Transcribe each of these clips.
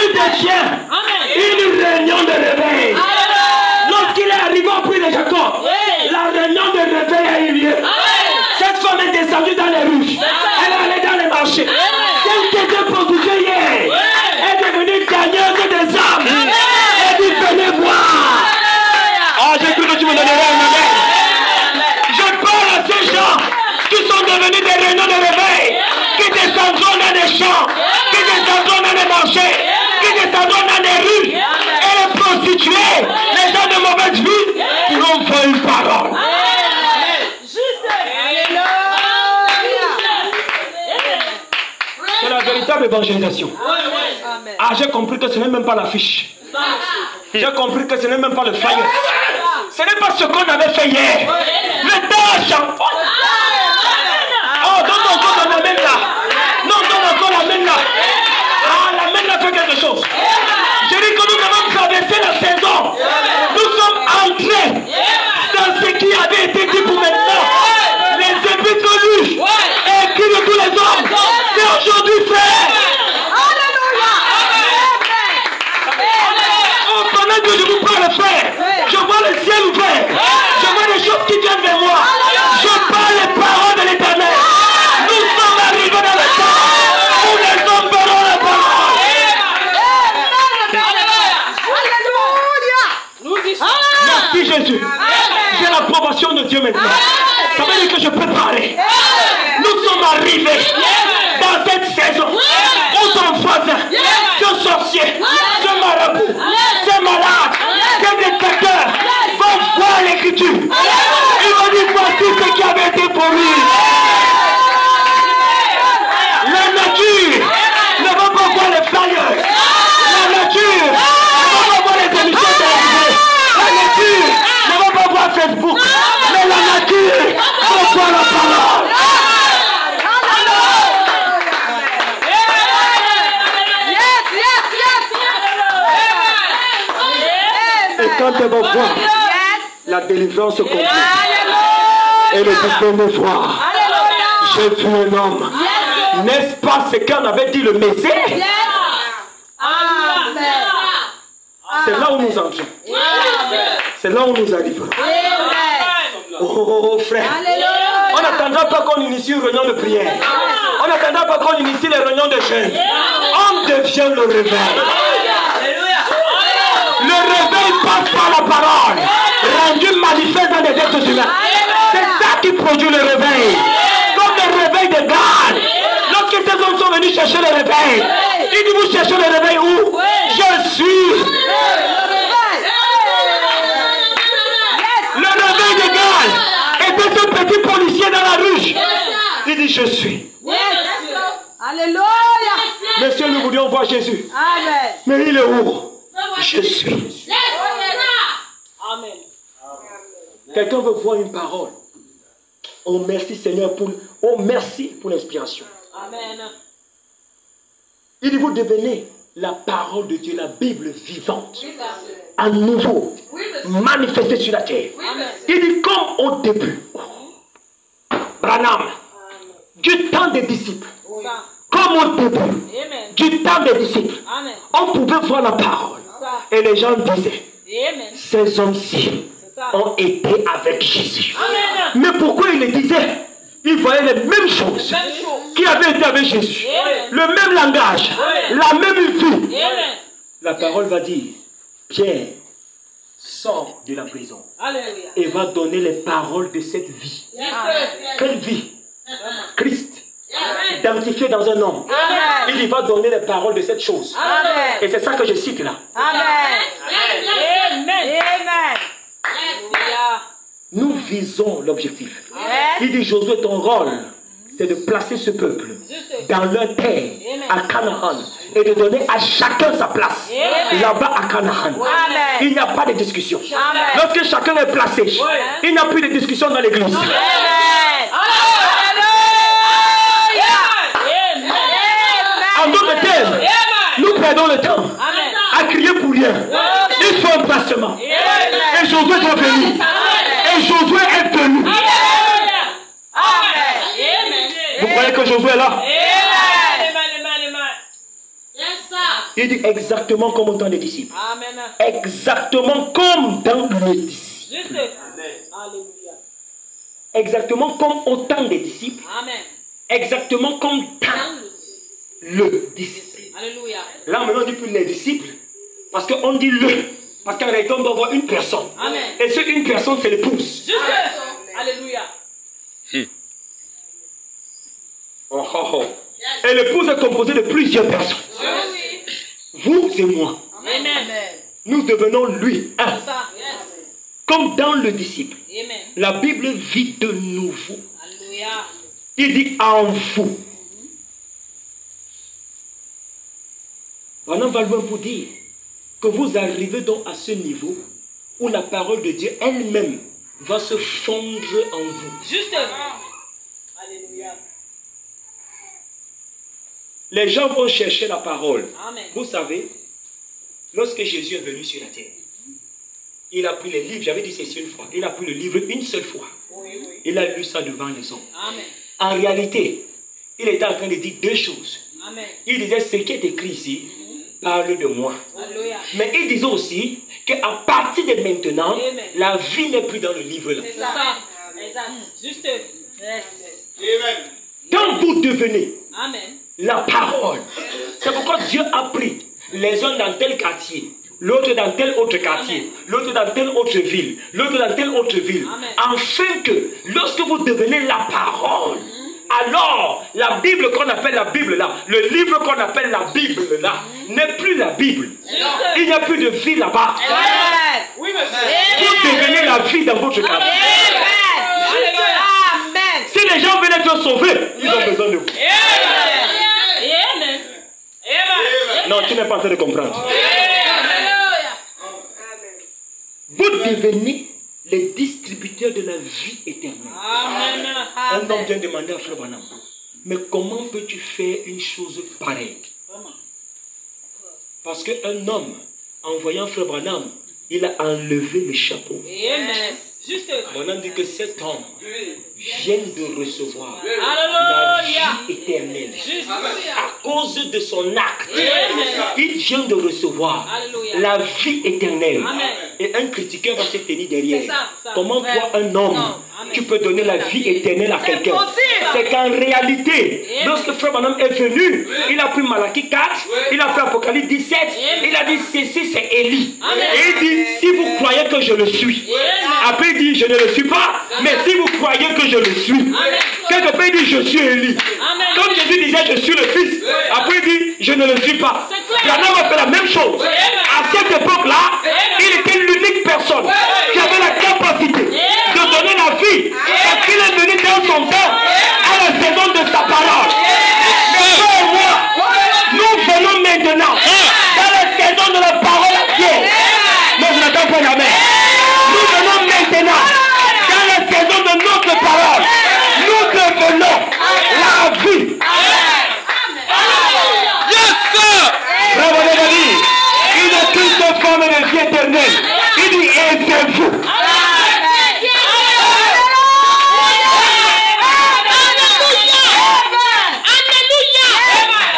il devient une réunion de réveil. Lorsqu'il est arrivé au puits de Jacob, la réunion de réveil a eu lieu. Cette femme est descendue dans les rues. Elle est allée dans les marchés. Celle qui était prostituée hier est devenue gagneuse des âmes. Elle dit venez voir. Ah, j'ai cru que tu me donnerais un amen. Je parle à ces gens qui sont devenus des réunions de réveil, qui descendront dans les champs, qui descendront dans les marchés, qui descendront dans les rues. Et les prostituées, les gens de mauvaise vie, pourront faire une parole. C'est la véritable évangélisation. Ah, j'ai compris que ce n'est même pas l'affiche. J'ai compris que ce n'est même pas le flyer. Ce n'est pas ce qu'on avait fait hier. Le temps a changé. Oh, donne encore la main là. Non, donne encore la main là. Ah, la main là fait quelque chose. Je dis que nous avons traversé la saison. Nous sommes entrés dans ce qui avait été dit pour maintenant. Les épîtres lues et écrits de tous les hommes. C'est aujourd'hui fait. Oh, pendant que je vous parle, frère, je vois le ciel ouvert. Je vois les choses qui viennent vers moi. Je parle les paroles de l'Éternel. Nous sommes arrivés dans le temps où les hommes verront la parole. Merci Jésus. J'ai l'approbation de Dieu maintenant. Ça veut dire que je peux parler. Nous sommes arrivés dans cette saison où ton voisin, ce sorcier, ce marabout, ce malade, ce dictateur vont voir l'écriture. Ils vont dire voici ce qui avait été promis. La nature ne va pas voir les flyers. La nature ne va pas voir les émissions télévisées. La nature ne va pas voir Facebook. Mais la nature va voir la parole. Et quand elle va voir, la délivrance se conclut. Et le disciple de voir. J'ai vu un homme. N'est-ce pas ce qu'en avait dit le Messie? C'est là où nous entrons. C'est là où nous arrivons. Oh frère. On n'attendra pas qu'on initie une réunion de prière. On n'attendra pas qu'on initie les réunions de jeûne. On devient le réveil. Le réveil passe par la parole, rendu manifeste dans les êtres humains. C'est ça qui produit le réveil. Comme le réveil de Gad. Lorsque ces hommes sont venus chercher le réveil, ils disent vous cherchez le réveil où? Je suis. Le réveil de Gad était ce petit policier dans la rue. Il dit je suis. Alléluia. Monsieur, nous voulions voir Jésus. Amen. Mais il est où? Je suis. Amen. Quelqu'un veut voir une parole. Oh merci Seigneur pour... Oh merci pour l'inspiration. Amen. Il dit vous devenez la parole de Dieu, la Bible vivante. À nouveau. Manifestée sur la terre. Il dit comme au début. Branham. Du temps des disciples. Comme au début. Du temps des disciples. On pouvait voir la parole. Et les gens disaient, ces hommes-ci ont été avec Jésus. Mais pourquoi ils le disaient? Ils voyaient les mêmes choses qui avaient été avec Jésus. Le même langage, la même vie. La parole va dire, Pierre sort de la prison et va donner les paroles de cette vie. Quelle vie? Christ. Identifié dans un homme. Il va donner les paroles de cette chose. Amen. Et c'est ça que je cite là. Amen. Amen. Nous visons l'objectif. Il dit Josué, ton rôle, c'est de placer ce peuple dans leur terre, à Canaan, et de donner à chacun sa place. Là-bas à Canaan. Il n'y a pas de discussion. Lorsque chacun est placé, il n'y a plus de discussion dans l'église. En d'autres termes, nous perdons le temps à crier pour rien. Il faut un placement. Et Josué doit venir. Et Josué est venu. Vous croyez que Josué est là? Il dit exactement comme au temps des disciples. Amen. Exactement comme dans le disciple. Juste. Alléluia. Exactement comme au temps des disciples. Amen. Exactement comme dans le disciple. Alléluia. Là maintenant on dit plus les disciples. Parce qu'on dit le. Parce qu'en réalité on doit avoir une personne. Amen. Et cette une personne c'est l'épouse. Juste. Alléluia. Oh, oh, oh. Et l'épouse est composée de plusieurs personnes. Vous et moi. Amen. Nous devenons lui un. C'est ça. Comme dans le disciple. Amen. La Bible vit de nouveau. Alléluia. Il dit en vous. On va loin pour dire que vous arrivez donc à ce niveau où la parole de Dieu elle-même va se fondre en vous. Juste. Alléluia. Les gens vont chercher la parole. Amen. Vous savez, lorsque Jésus est venu sur la terre, il a pris les livres, j'avais dit ceci une fois, il a pris le livre une seule fois. Oui. Il a lu ça devant les hommes. Amen. En réalité, il était en train de dire deux choses. Amen. Il disait ce qui est écrit ici, parle de moi. Alléluia. Mais il disait aussi qu'à partir de maintenant, Amen. la vie n'est plus dans le livre là. C'est ça. Exact. Juste. Yes. Amen. Quand vous devenez Amen. la parole, c'est pourquoi Dieu a pris les uns dans tel quartier, l'autre dans tel autre quartier, l'autre dans telle autre ville, l'autre dans telle autre ville, Amen. afin que lorsque vous devenez la parole, alors la Bible qu'on appelle la Bible là, le livre qu'on appelle la Bible là, n'est plus la Bible. Il n'y a plus de vie là-bas. Amen. Oui, monsieur. Vous devenez la vie dans votre quartier. Amen. Si les gens veulent être sauvés, ils ont besoin de vous. Amen. Amen. Non, tu n'es pas en train de comprendre. Vous devenez les distributeurs de la vie éternelle. Amen. Un homme vient demander à Frère Branham, mais comment peux-tu faire une chose pareille? Parce qu'un homme, en voyant Frère Branham, il a enlevé le chapeau. Amen. Juste. Branham dit que cet homme vient de recevoir Alléluia. la vie éternelle. Juste. À cause de son acte, Amen. il vient de recevoir Alléluia. la vie éternelle. Amen. Et un critiqueur va se tenir derrière. C'est ça, ça. Comment Ouais. toi, un homme, Non. Amen. tu peux donner la vie éternelle à C'est quelqu'un? possible. C'est qu'en réalité, Amen. lorsque Frère Branham est venu, il a pris Malachie 4, il a pris Apocalypse 17, Amen. il a dit ceci c'est Élie. Amen. Et il dit si vous croyez que je le suis. Après il dit je ne le suis pas, mais si vous croyez que je le suis. Quelque part il dit je suis Élie. Amen. Comme Jésus disait je suis le Fils. Après il dit je ne le suis pas. C'est clair. Branham a fait la même chose. À cette époque-là, il était l'unique personne qui avait la capacité de donner la vie. Parce qu'il est venu dans son temps à la saison de sa parole. Mais toi et moi, nous venons maintenant dans la saison de la parole à Dieu. Mais je n'attends pas la main. Nous venons maintenant dans la saison de notre parole. Nous devenons la vie. Bravo les amis. Il n'a qu'une seule forme de vie éternelle. Il dit et c'est vous.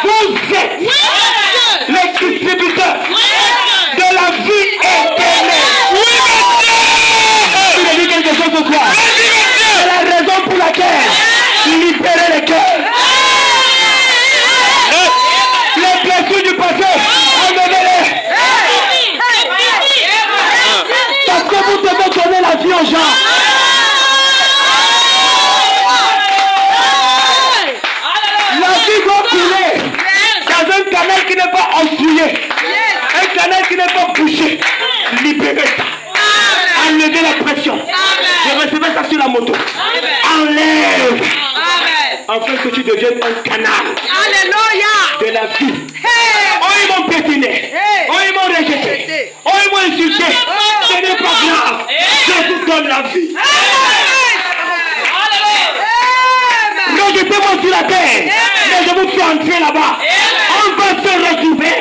Vous êtes les distributeurs de la vie éternelle. Tu veux dire quelque chose ce soir? C'est la raison pour laquelle libérer les cœurs. Les blessures du passé, enlevez-les. Parce que vous devez donner la vie aux gens. La vie doit couler dans un canal qui n'est pas enfouillé, un canal qui n'est pas bouché. Libérez ça. Enlevez la pression. Je recevais ça sur la moto. Enlève. Afin que tu deviennes un canal de la vie. Oh, ils m'ont pétiné. Oh, ils m'ont rejeté. Oh, ils m'ont insulté. Ce n'est pas grave. Je vous donne la vie. Rejetez-moi sur la terre. Mais je vous fais entrer là-bas. On va se retrouver.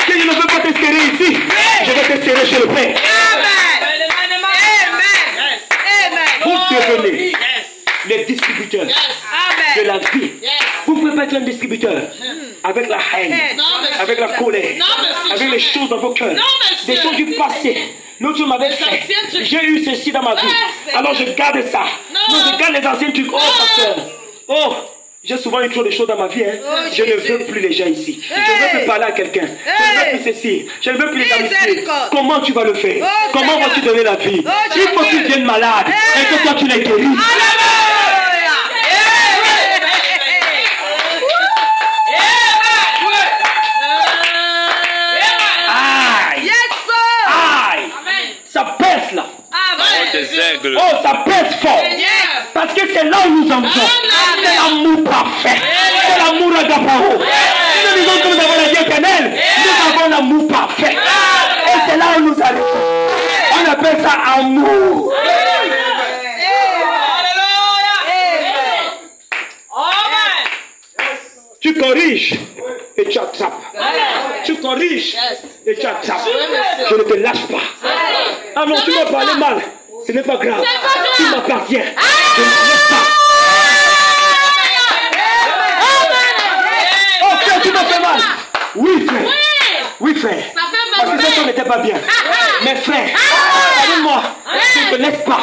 Si je ne veux pas te serrer ici, je vais te serrer chez le Père. Vous devenez les distributeurs de la vie distribuer. Vous ne pouvez pas être un distributeur avec la haine, avec la colère, avec les choses dans vos cœurs, des choses du passé. L'autre jour m'avait fait, j'ai eu ceci dans ma vie, alors je garde ça. Non, je garde les anciens trucs. Oh, pasteur, oh, j'ai souvent eu trop de choses dans ma vie. Hein. Je ne veux plus les gens ici. Je ne veux plus parler à quelqu'un. Je ne veux plus ceci. Je ne veux plus les amitiés. Comment tu vas le faire? Comment vas-tu donner la vie? Il faut que tu viennes malade et que toi tu les guéris. Ça pèse là. Oh, ça pèse fort. Parce que c'est là où nous entrons. C'est l'amour parfait. C'est l'amour d'Agapao. Si nous disons que nous avons la vie éternelle, nous avons l'amour parfait. Et c'est là où nous allons. On appelle ça amour. Tu corriges et tu attrapes. Tu corriges et tu attrapes. Je ne te lâche pas. Ah non, tu m'as parlé mal. Ce n'est pas grave. Tu m'appartiens. Je ne te laisse pas. Oh frère, tu m'as fait mal. Oui frère. Oui frère. Parce que ça n'était pas bien. Mais frère, pardonne-moi. Je ne te laisse pas.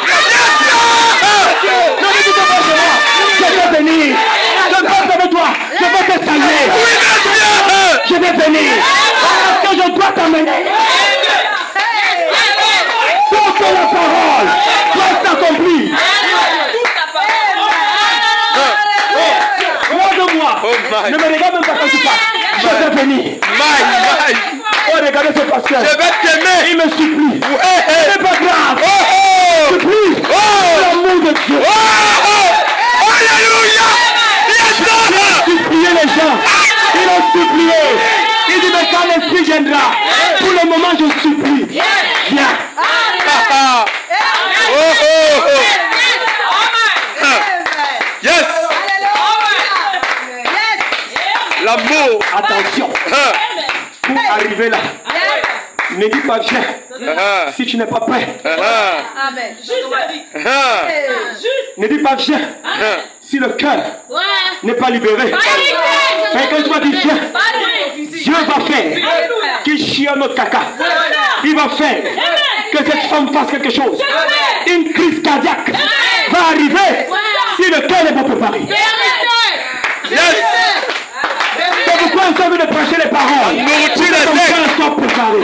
Non, ne dis pas chez moi. Je vais venir. Je vais avec toi. Je vais te saluer. Je vais venir. Parce que je dois t'amener. Pour que la parole soit accomplie. Regarde-moi. Ne me regarde même pas quand tu passes. Je vais venir. Oh, regardez ce pasteur. Je vais t'aimer. Il me supplie. Ce n'est pas grave. Supplie. L'amour de Dieu. Alléluia. Il a supplié les gens. Il a supplié. Il dit, mais quand l'esprit viendra, pour le moment je supplie. Viens. Yes. L'amour. Attention. Pour arriver là, ne dis pas viens si tu n'es pas prêt. Amen. Ne dis pas viens si le cœur n'est pas libéré. Mais quand tu vas dire viens, Dieu va faire qu'il chie notre caca. Il va faire que cette femme fasse quelque chose. Une crise cardiaque va arriver si le cœur n'est pas préparé. C'est pourquoi nous sommes venus de prêcher les paroles. Pour que ton cœur soit préparé.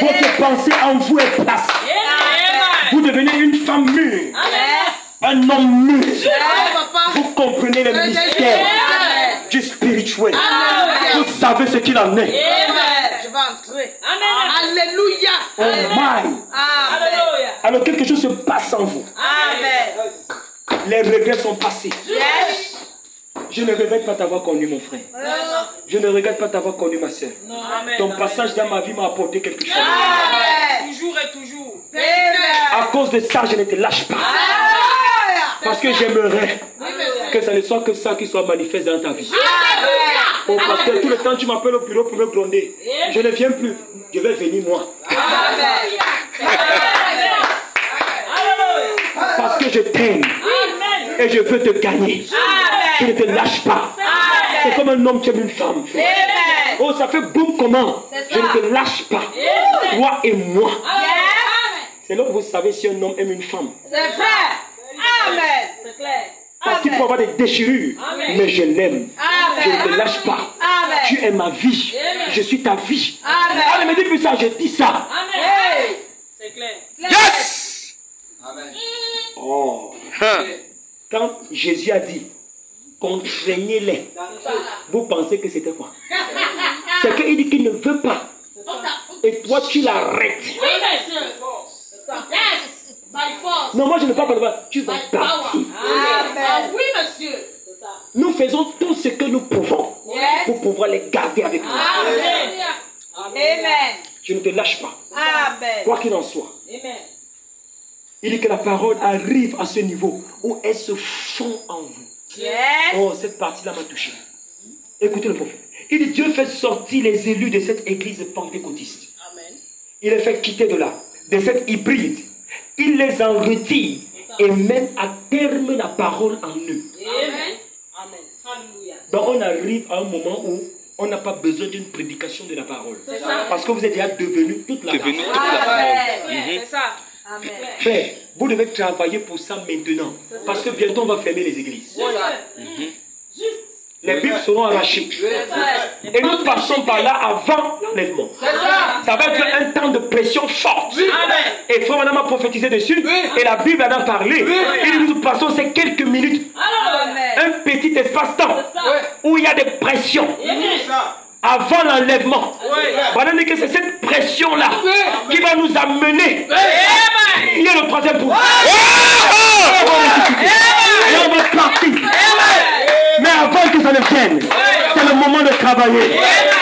Votre pensée en vous est placée. Vous devenez une femme mûre. Un homme mûr. Vous comprenez le mystère du spirituel. Vous savez ce qu'il en est. Je vais entrer. Alléluia. Oh my. Alléluia. Alors quelque chose se passe en vous. Amen. Les regrets sont passés. Yes. Je ne regrette pas t'avoir connu, mon frère. Je ne regrette pas t'avoir connu, ma soeur. Ton passage dans ma vie m'a apporté quelque chose. Amen. Toujours et toujours. À cause de ça, je ne te lâche pas. Parce que j'aimerais que ce ne soit que ça qui soit manifeste dans ta vie. Oh, parce que tout le temps, tu m'appelles au bureau pour me gronder. Je ne viens plus. Je vais venir, moi. Parce que je t'aime. Et je veux te gagner. Je ne te lâche pas. C'est comme un homme qui aime une femme. Oh, ça fait boum comment? Je ne te lâche pas. Toi et moi. C'est là que vous savez si un homme aime une femme. C'est vrai. Amen. C'est clair. Parce qu'il peut avoir des déchirures. Mais je l'aime. Je ne te lâche pas. Amen. Tu es ma vie. Je suis ta vie. Amen. Ah, ne me dis plus ça, je dis ça. Amen. C'est clair. Yes. Oh. Quand Jésus a dit, contraignez-les, vous pensez que c'était quoi? C'est qu'il dit qu'il ne veut pas. Et toi, tu l'arrêtes. Non, moi je ne veux pas parler. Tu vas partir. Oui, monsieur. Nous faisons tout ce que nous pouvons pour pouvoir les garder avec nous. Amen. Je ne te lâche pas. Amen. Quoi qu'il en soit. Amen. Il dit que la parole arrive à ce niveau où elle se fond en vous. Yes. Oh, cette partie-là m'a touché. Écoutez le prophète. Il dit Dieu fait sortir les élus de cette église pentecôtiste. Amen. Il les fait quitter de là, de cette hybride. Il les en retire et mène à terme la parole en eux. Amen. Amen. Alléluia. Donc on arrive à un moment où on n'a pas besoin d'une prédication de la parole. C'est ça. Parce que vous êtes déjà devenu toute la parole. C'est ça. Amen. Frère, vous devez travailler pour ça maintenant. Parce que bientôt on va fermer les églises. Les Bibles seront arrachées. Et nous passons par là avant l'enlèvement. Ça va être un temps de pression forte. Et Frère Madame a prophétisé dessus. Et la Bible en a parlé. Et nous passons ces quelques minutes. Un petit espace-temps où il y a des pressions. Avant l'enlèvement. Voilà que c'est cette pression-là qui va nous amener. Il y a le troisième point. Et on va partir. Mais avant que ça ne vienne, c'est le moment de travailler.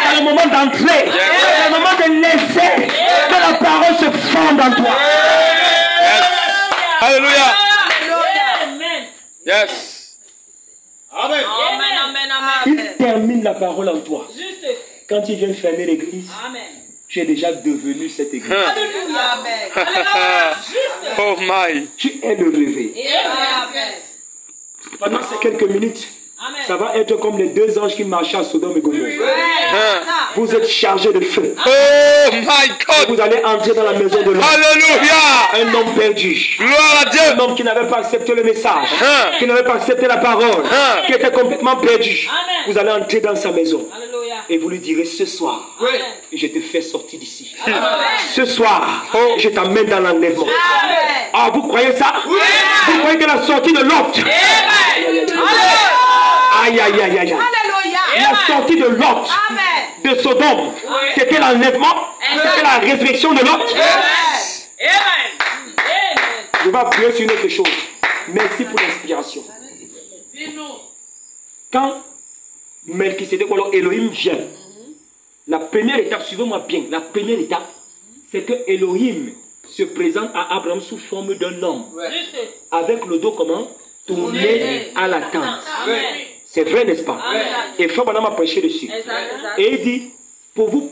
C'est le moment d'entrer. C'est le moment de laisser que la parole se fonde en toi. Alléluia. Amen. Yes. Amen. Amen. Amen. Il termine la parole en toi. Juste. Quand il vient fermer l'église, Amen. tu es déjà devenu cette église. Oh my. Tu es le relevé. Amen. Pendant ces quelques minutes, Amen. ça va être comme les deux anges qui marchaient à Sodome et Gomorrhe. Vous êtes chargés de feu. Oh my God. Vous allez entrer dans la maison de l'homme. Alléluia. Un homme perdu. Gloire à Dieu. Un homme qui n'avait pas accepté le message. Qui n'avait pas accepté la parole. Qui était complètement perdu. Amen. Vous allez entrer dans sa maison. Alléluia. Et vous lui direz ce soir, Amen. je te fais sortir d'ici. Ce soir, je t'amène dans l'enlèvement. Ah, vous croyez ça? Vous croyez que la sortie de Lot? Aïe, aïe, aïe, aïe. La sortie de Lot, de Sodome, c'était l'enlèvement, c'était la résurrection de Lot. Je vais appuyer sur une autre chose. Merci pour l'inspiration. Quand Melchisédek, alors Elohim vient, la première étape, suivez-moi bien, la première étape, c'est que Elohim se présente à Abraham sous forme d'un homme, avec le dos comment? Tourné à la tente. C'est vrai, n'est-ce pas? Et Frère Madame a prêché dessus. Et il dit, pour vous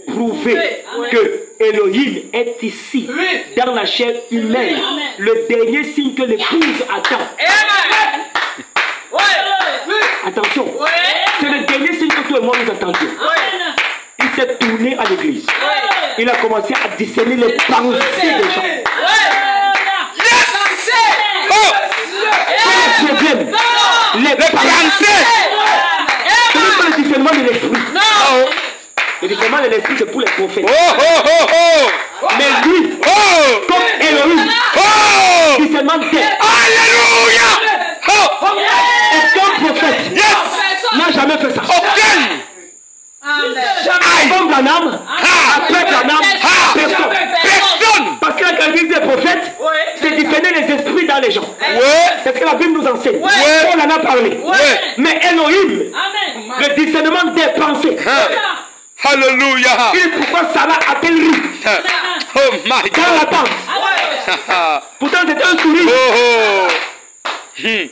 prouver que Elohim est ici, dans la chair humaine, le dernier signe que l'épouse attend. Attention, c'est le dernier signe que tout le monde nous attendions. Il s'est tourné à l'église. Il a commencé à discerner les pensées des gens. Les problèmes, les pensées. Ce n'est pas le discernement de l'esprit. Le discernement de l'esprit, c'est pour les prophètes. Mais lui, comme Elohim, discernement de Alléluia. aucun prophète n'a jamais fait ça. Avant Branham, après Branham, personne. Parce que la qualité des prophètes, c'est discerner les esprits dans les gens. C'est ce que la Bible nous enseigne. On en a parlé. Mais Elohim, le discernement des pensées. Alléluia. Pourquoi Sarah a-t-elle ri Oh my dans God. la tente? Pourtant c'était un sourire.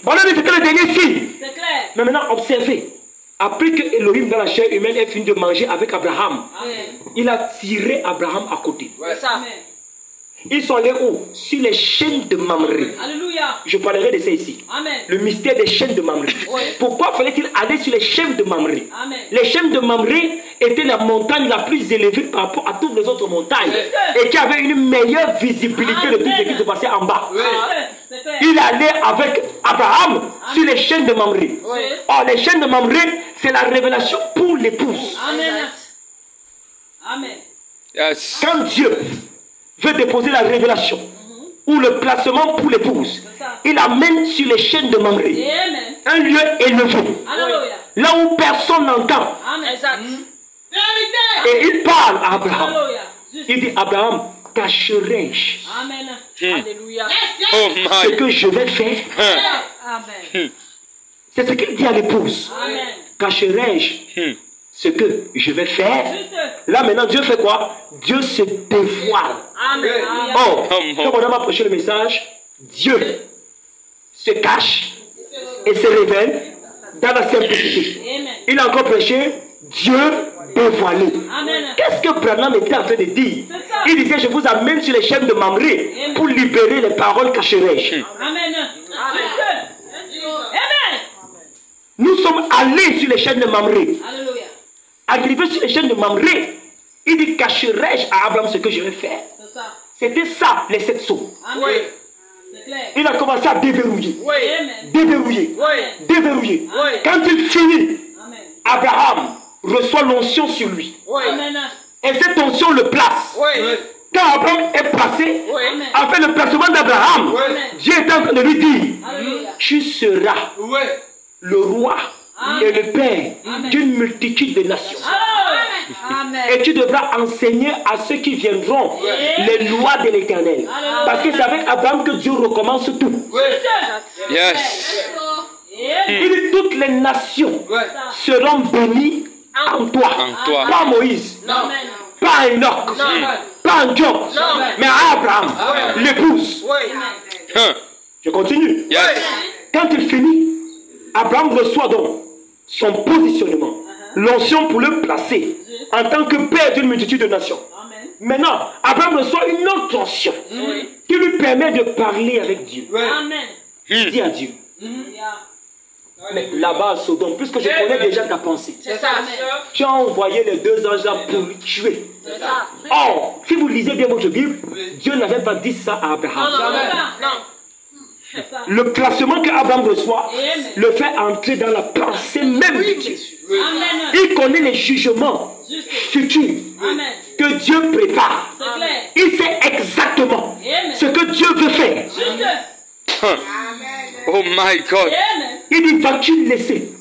Voilà, c'était le dernier signe. Mais maintenant, observez. Après que Elohim dans la chair humaine ait fini de manger avec Abraham, il a tiré Abraham à côté. Ils sont allés où? Sur les chaînes de Mamré. Alléluia. Je parlerai de ça ici. Amen. Le mystère des chaînes de Mamré. Pourquoi fallait-il aller sur les chaînes de Mamré? Amen. Les chaînes de Mamré étaient la montagne la plus élevée par rapport à toutes les autres montagnes et qui avait une meilleure visibilité de tout ce qui se passait en bas. Il allait avec Abraham sur les chaînes de Mamré. Or, les chaînes de Mamré, c'est la révélation pour l'épouse. Amen. Amen. Yes. Quand Dieu veut déposer la révélation ou le placement pour l'épouse, il amène sur les chaînes de Mamré un lieu élevé, là où personne n'entend. Et il parle à Abraham. Il dit, Abraham, cacherai-je Alléluia. Oh ce my. que je vais faire? Amen. C'est ce qu'il dit à l'épouse. Amen. Cacherai-je ce que je vais faire? Là maintenant, Dieu fait quoi? Dieu se dévoile. Amen. Oh, quand on a prêché le message, Dieu se cache et se révèle dans la simplicité. Il a encore prêché, Dieu dévoilé. Amen. Qu'est-ce que Branham était en train de dire? C'est ça. Il disait, je vous amène sur les chaînes de Mamré pour libérer les paroles cacherai-je. Amen. Amen. Nous sommes allés sur les chaînes de Mamré. Alléluia. Arrivé sur les chaînes de Mamré, il dit, cacherai-je à Abraham ce que je vais faire? C'est ça. C'était ça, les 7 sceaux. Amen. C'est clair. Il a commencé à déverrouiller. Amen. Déverrouiller. Déverrouiller. Oui. Quand il finit, Amen. Abraham reçoit l'onction sur lui. Amen. Et cette onction le place. Quand Abraham est placé, Amen. après le placement d'Abraham, Dieu est en train de lui dire, Alléluia. tu seras le roi et le père d'une multitude de nations. Amen. Et tu devras enseigner à ceux qui viendront les lois de l'Éternel. Parce que c'est avec Abraham que Dieu recommence tout. Yes. Il dit, toutes les nations seront bénies en toi. En toi. Pas Moïse, Amen. pas Enoch, pas Job, mais Abraham, l'épouse. Hein. Je continue. Yes. Quand il finit, Abraham reçoit donc son positionnement, l'onction pour le placer en tant que père d'une multitude de nations. Amen. Maintenant, Abraham reçoit une autre onction qui lui permet de parler avec Dieu. Amen. Il dit à Dieu, Yeah. mais là-bas à Sodome, puisque je connais déjà ta pensée, C'est ça. tu as envoyé les 2 anges là pour le tuer. C'est ça. Or, si vous lisez bien votre Bible, Dieu n'avait pas dit ça à Abraham. Non. C'est ça. Le classement qu'Abraham reçoit Amen. le fait entrer dans la pensée même de Dieu. Amen. Il connaît les jugements Juste. futurs Amen. que Dieu prépare. C'est clair. Il sait exactement Amen. ce que Dieu veut faire. Juste. Huh. Oh my God. Amen. Il dit, vas-tu laisser?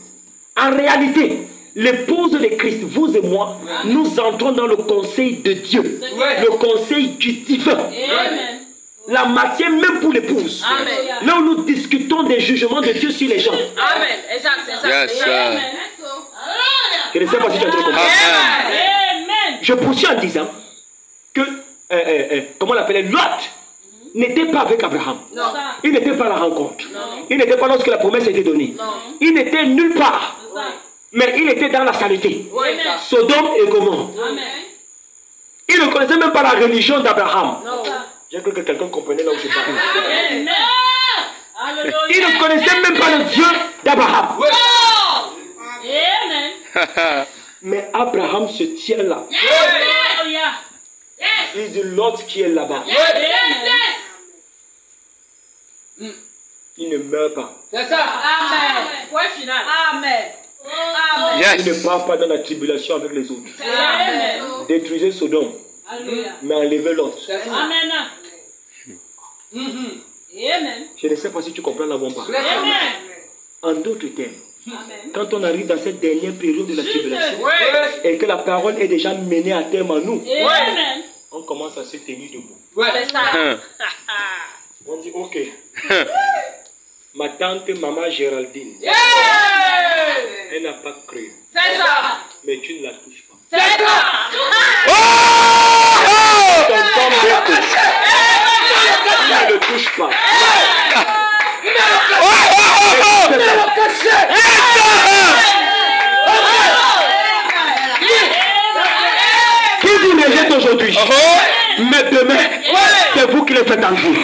En réalité, l'épouse de Christ, vous et moi, nous entrons dans le conseil de Dieu, le conseil du divin. Amen. La matière même pour l'épouse. Amen. Là où nous discutons des jugements de Dieu sur les gens. Amen. Exact, c'est ça. Yes, sir. Amen. Je ne sais pas si tu as entendu. Amen. Amen. Je poursuis en disant que, comment on l'appelait, Lot n'était pas avec Abraham. Non. Ça. Il n'était pas à la rencontre. Il n'était pas lorsque la promesse était donnée. Il n'était nulle part. C'est ça. Mais il était dans la saleté. Amen. Sodome et Gomorrhe. Amen. Il ne connaissait même pas la religion d'Abraham. Non. J'ai cru que quelqu'un comprenait là où je parlais. Amen. Alléluia. Il ne connaissait même pas le Dieu d'Abraham. Amen. Mais Abraham se tient là. Alléluia. Il dit l'autre qui est là-bas. Amen. Il ne meurt pas. C'est ça. Amen. Point final. Amen. Amen. Il ne Yes. part pas dans la tribulation avec les autres. Amen. Détruisez Sodome, Alléluia. mais enlevez l'autre. Amen. Amen. Je ne sais pas si tu comprends là où on parle. Amen. En d'autres termes, Amen. quand on arrive dans cette dernière période de la tribulation Ouais. et que la parole est déjà menée à terme en nous, Amen. on commence à se tenir debout. C'est ça. Hein. On dit ok, ma tante, maman Géraldine, Yeah. elle n'a pas cru, C'est ça. mais tu ne la touches pas. C'est ça. Oh! Tonton Beko, tu ne le touches pas. Qui vous rejette aujourd'hui, mais demain, c'est vous qui le faites en vous.